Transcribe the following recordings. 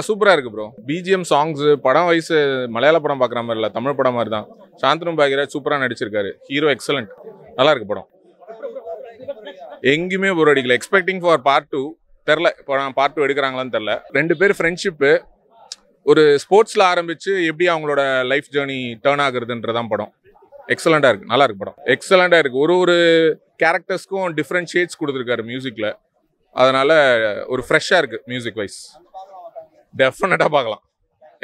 சூப்பரா இருக்கு bro. BGM songs படம் வயசு மலையாள படம் பார்க்குற மாதிரி இல்லை, தமிழ் படம் மாதிரி தான். சாந்தனு பாக்யராஜ் சூப்பராக நடிச்சிருக்காரு. Hero excellent. நல்லா இருக்கு படம். எங்கேயுமே போர் அடிக்கல. எக்ஸ்பெக்டிங் ஃபார் பார்ட் 2 தெரில. இப்போ பார்ட் 2 எடுக்கிறாங்களான்னு தெரில. 2 பேர் ஃப்ரெண்ட்ஷிப்பு ஒரு ஸ்போர்ட்ஸில் ஆரம்பித்து எப்படி அவங்களோட லைஃப் ஜேர்னி டேர்ன் ஆகுறதுன்றதான் படம். எக்ஸலண்ட்டாக இருக்குது. நல்லா இருக்கு படம். எக்ஸலண்ட்டாக இருக்குது. ஒரு கேரக்டர்ஸ்க்கும் டிஃப்ரெண்ட் ஷேட்ஸ் கொடுத்துருக்காரு மியூசிக்கில். அதனால் ஒரு ஃப்ரெஷ்ஷாக இருக்குது மியூசிக் வைஸ். டெஃபினட்டாக பார்க்கலாம்.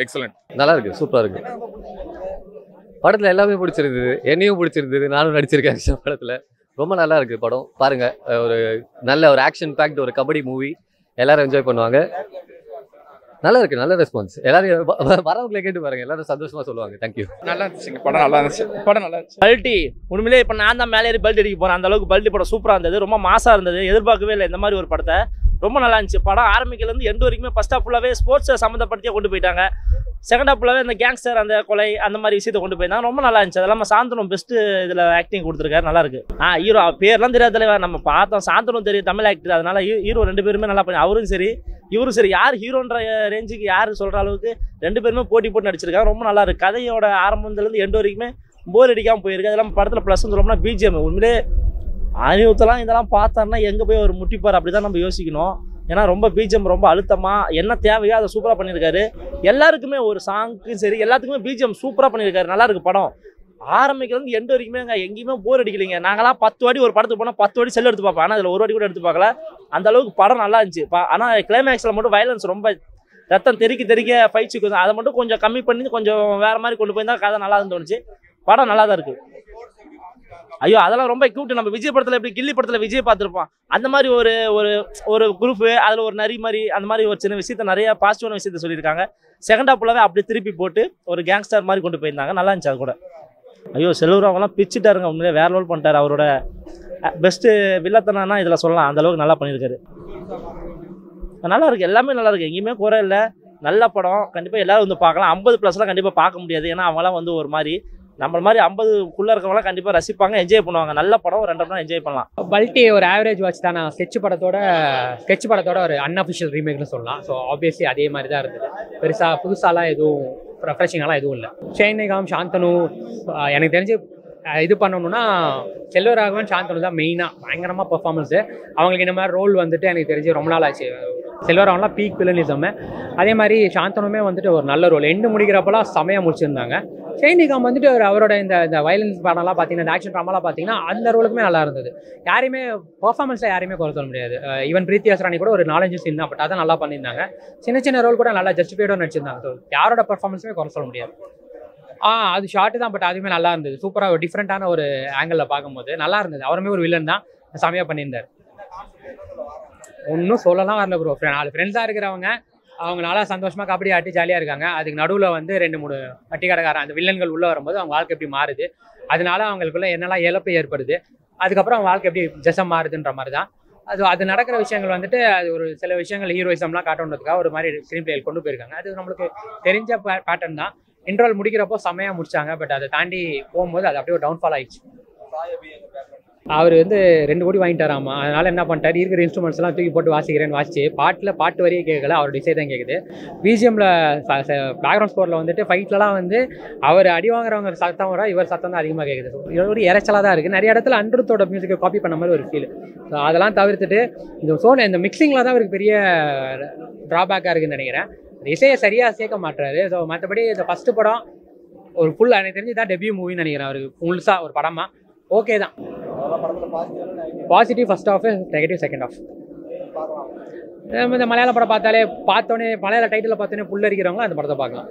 எக்ஸலண்ட். நல்லா இருக்குது. சூப்பராக இருக்குது. படத்தில் எல்லாமே பிடிச்சிருந்தது. என்னையும் பிடிச்சிருந்தது. நானும் நடிச்சிருக்கேன் படத்தில். ரொம்ப நல்லா இருக்குது படம். பாருங்கள், ஒரு நல்ல ஒரு ஆக்ஷன் பேக்ட் ஒரு கபடி மூவி. எல்லோரும் என்ஜாய் பண்ணுவாங்க. நல்லா இருக்கு. நல்ல ரெஸ்பான்ஸ். எல்லாரும் வரவங்களை கேட்டு பாருங்க, எல்லாரும் சந்தோஷமா சொல்லுவாங்க. தேங்க்யூ. நல்லா இருந்துச்சுங்க படம். நல்லா இருந்துச்சு படம். நல்லா இருந்துச்சு. பல்ட்டி உண்மையிலே இப்போ நான் தான் மேலே ஏறி பல்ட்டி அடிக்க போகிறேன். அந்த அளவுக்கு பல்ட்டி படம் சூப்பராக இருந்தது. ரொம்ப மாசாக இருந்தது. எதிர்பார்க்கவே இல்லை இந்த மாதிரி ஒரு படத்தை. ரொம்ப நல்லா இருந்துச்சு படம். ஆரம்பிக்கலேருந்து எண்டு வரைக்குமே ஃபர்ஸ்ட் ஹாஃப் ஃபுல்லாகவே ஸ்போர்ட்ஸை சம்மந்தப்படுத்தியே கொண்டு போயிட்டாங்க. செகண்ட் ஹாஃப் ஃபுல்லாகவே அந்த கேங்ஸ்டர் அந்த கொலை அந்த மாதிரி விஷயத்தை கொண்டு போயிருந்தாங்க. ரொம்ப நல்லா இருந்துச்சு. அதெல்லாம் சாந்தனும் பெஸ்ட்டு இதில் ஆக்டிங் கொடுத்துருக்காரு. நல்லா இருக்கு. ஹீரோ பேர்லாம் தெரியாத தலைவர் நம்ம பார்த்தோம். சாந்தனும் தெரியும் தமிழ் ஆக்டர். அதனால ஹீரோ 2 பேருமே நல்லா பண்ணி, அவரும் சரி இவரும் சரி. யார் ஹீரோன்ற ரேஞ்சுக்கு யார் சொல்கிற அளவுக்கு 2 பேருமே போட்டி போட்டு நடிச்சிருக்காங்க. ரொம்ப நல்லா இருக்கு. கதையோட ஆரம்பத்துலேருந்து எண்டு வரைக்குமே போர் அடிக்காமல் போயிருக்கு. அதெல்லாம் படத்தில் ப்ளஸ் சொல்லணும்னா பிஜிஎம் உண்மையிலே அனிருத்தெல்லாம் இதெல்லாம் பார்த்தாருன்னா எங்கே போய் ஒரு முட்டிப்பார் அப்படி தான் நம்ம யோசிக்கணும். ஏன்னா ரொம்ப பிஜிஎம் ரொம்ப அழுத்தமாக என்ன தேவையோ அதை சூப்பராக பண்ணியிருக்காரு. எல்லாருக்குமே ஒரு சாங்க்கும் சரி எல்லாத்துக்குமே பிஜிஎம் சூப்பராக பண்ணியிருக்காரு. நல்லா இருக்கு படம். ஆரம்பிக்கிறது எண்டு வரைக்குமே எங்கேயுமே போர் அடிக்கலைங்க. நாங்களாம் 10 வாட்டி ஒரு படத்துக்கு போனால் 10 வாட்டி செல் எடுத்து பார்ப்போம். ஆனால் அதில் ஒரு வாட்டி கூட எடுத்து பார்க்கல. அந்த அளவுக்கு படம் நல்லா இருந்துச்சு. ஆனால் கிளைமேக்ஸில் மட்டும் வயலன்ஸ் ரொம்ப ரத்தம் தெறிக்க ஃபைட் கொஞ்சம் அதை மட்டும் கொஞ்சம் கம்மி பண்ணி கொஞ்சம் வேறு மாதிரி கொண்டு போயிருந்தா கதை நல்லா தோணுச்சு. படம் நல்லா தான் இருக்குது. ஐயோ அதெல்லாம் ரொம்ப கியூட். நம்ம விஜய் படத்தில் எப்படி கில்லி படத்தில் விஜய் பார்த்துருப்போம் அந்த மாதிரி ஒரு ஒரு ஒரு குரூப்பு அதில் ஒரு நரி மாதிரி அந்த மாதிரி ஒரு சின்ன விஷயத்த நிறைய பாசிட்டிவான விஷயத்த சொல்லியிருக்காங்க. செகண்ட் ஹாஃப் ஃபுல்லாகவே அப்படி திருப்பி போட்டு ஒரு கேங்ஸ்டர் மாதிரி கொண்டு போயிருந்தாங்க. நல்லா இருந்துச்சு அது கூட. ஐயோ செல்வராவெல்லாம் பிச்சுட்டாருங்க. உண்மையிலே வேற லெவல் பண்ணிட்டார். அவரோட பெஸ்ட்டு வில்லத்தனா இதில் சொல்லலாம். அந்தளவுக்கு நல்லா பண்ணியிருக்காரு. நல்லா இருக்குது. எல்லாமே நல்லா இருக்குது. எங்கேயுமே குறை இல்லை. நல்ல படம். கண்டிப்பாக எல்லோரும் வந்து பார்க்கலாம். 50+ கண்டிப்பாக பார்க்க முடியாது. ஏன்னா அவங்களாம் வந்து ஒரு மாதிரி நம்ம மாதிரி 50க்குள்ளே இருக்கவங்களாம் கண்டிப்பாக ரசிப்பாங்க, என்ஜாய் பண்ணுவாங்க. நல்ல படம். 2 மணி நேரம் என்ஜாய் பண்ணலாம். பல்ட்டி ஒரு ஆவரேஜ் வாட்ச் தான். நான் ஸ்கெட்ச் படத்தோட ஒரு அன்அஃபிஷியல் ரீமேக்னு சொல்லலாம். ஸோ ஆப்வியஸ்லி அதே மாதிரி தான் இருந்தது. பெருசாக புதுசாலாம் எதுவும் ரெஃப்ரெஷிங்காலாம் எதுவும் இல்லை. ஷைனிகாம் சாந்தனு எனக்கு தெரிஞ்சு இது பண்ணணும்னா செல்வராகவன் சாந்தனு தான் மெயினாக பயங்கரமாக பெர்ஃபார்மன்ஸு. அவங்களுக்கு இந்த மாதிரி ரோல் வந்துட்டு எனக்கு தெரிஞ்சு ரொம்ப நாள் ஆச்சு. செல்வராகவன்லாம் பீக் வில்லனிசம். அதே மாதிரி சாந்தனுமே வந்துட்டு ஒரு நல்ல ரோல் எண்டு முடிக்கிறப்பெல்லாம் செமையாக முடிச்சிருந்தாங்க. ஷைனிகாம் வந்துட்டு அவரோட இந்த வயலன்ஸ் படம்லாம் பார்த்தீங்கன்னா இந்த ஆக்ஷன் ட்ராமாலாம் பார்த்தீங்கன்னா அந்த ரோலுக்குமே நல்லா இருந்தது. யாரையுமே பெர்ஃபார்மன்ஸில் யாரையுமே குறை சொல்ல முடியாது. ஈவன் பிரீத்தி அஸ்ரானி கூட ஒரு 4-5 சீன் தான், பட் அதான் நல்லா பண்ணியிருந்தாங்க. சின்ன ரோல் கூட நல்லா ஜஸ்டிஃபைடாக நடிச்சிருந்தாங்க. ஸோ யாரோட பெர்ஃபார்மன்ஸுமே குறை சொல்ல முடியாது. அது ஷார்ட்டு தான், பட் அதுவுமே நல்லா இருந்தது. சூப்பராக ஒரு டிஃப்ரெண்ட்டான ஒரு ஆங்கிளில் பார்க்கும்போது நல்லா இருந்தது. அவருமே ஒரு வில்லன் தான், செமையாக பண்ணியிருந்தார். ஒன்றும் சொல்லலாம் வரல ப்ரோ. 4 ஃப்ரெண்ட்ஸாக இருக்கிறவங்க அவங்க நல்லா சந்தோஷமாக கபடி ஆட்டி ஜாலியாக இருக்காங்க. அதுக்கு நடுவில் வந்து 2-3 வட்டி கடைக்காரன் அந்த வில்லன்கள் உள்ளே வரும்போது அவங்க வாழ்க்கை எப்படி மாறுது, அதனால அவங்களுக்குள்ள என்னெல்லாம் இழப்பு ஏற்படுது, அதுக்கப்புறம் அவங்க வாழ்க்கை எப்படி ஜெசம் மாறுதுன்ற மாதிரி தான். அது நடக்கிற விஷயங்கள் வந்துட்டு அது ஒரு சில விஷயங்கள் ஹீரோயிசம்லாம் காட்டணுன்றதுக்காக ஒரு மாதிரி ஸ்க்ரீன் பிளேயில் கொண்டு போயிருக்காங்க. அது நம்மளுக்கு தெரிஞ்ச பேட்டர்ன் தான். இன்ட்ரோல் முடிக்கிறப்போ செம்மையாக முடிச்சாங்க. பட் அதை தாண்டி போகும்போது அது அப்படியே ஒரு டவுன்ஃபால் ஆயிடுச்சு. அவர் வந்து 2 கோடி வாங்கிட்டாராமா. அதனால என்ன பண்ணிட்டார், இருக்கிற இன்ஸ்ட்ருமெண்ட்ஸ் எல்லாம் தூக்கி போட்டு வாசிக்கிறேன்னு வாசிச்சு பாட்டு வரையே கேட்கல, அவரோட இசை தான் கேட்குது. பிஜிஎம்ல பேக்ரவுண்ட் ஸ்கோரில் வந்துட்டு ஃபைட்லலாம் வந்து அவர் அடி வாங்குறவங்க சத்தம் வர இவர் சத்தம் தான் அதிகமாக கேட்குது. ஒரு இறைச்சலாக தான் இருக்குது. நிறைய இடத்துல அனிருத்தோட மியூசிக்கை காப்பி பண்ண மாதிரி ஒரு ஃபீல். ஸோ அதெல்லாம் தவிர்த்துட்டு இந்த மிக்சிங்கில் தான் அவருக்கு பெரிய ட்ராபேக்காக இருக்குதுன்னு நினைக்கிறேன். இசையை சரியாக சேர்க்க மாட்டுறாரு. ஸோ மற்றபடி இந்த ஃபஸ்ட்டு படம் ஒரு ஃபுல் எனக்கு தெரிஞ்சு தான் டெபியூ மூவின்னு நினைக்கிறேன் அவருக்கு. முழுசாக ஒரு படமாக ஓகே தான். Positive first half, negative second half. இந்த மலையாள படம் பார்த்தோன்னே மலையாள டைட்டில் பார்த்தோன்னே புல்லரிக்கிறவங்க அந்த படத்தை பார்க்கலாம்.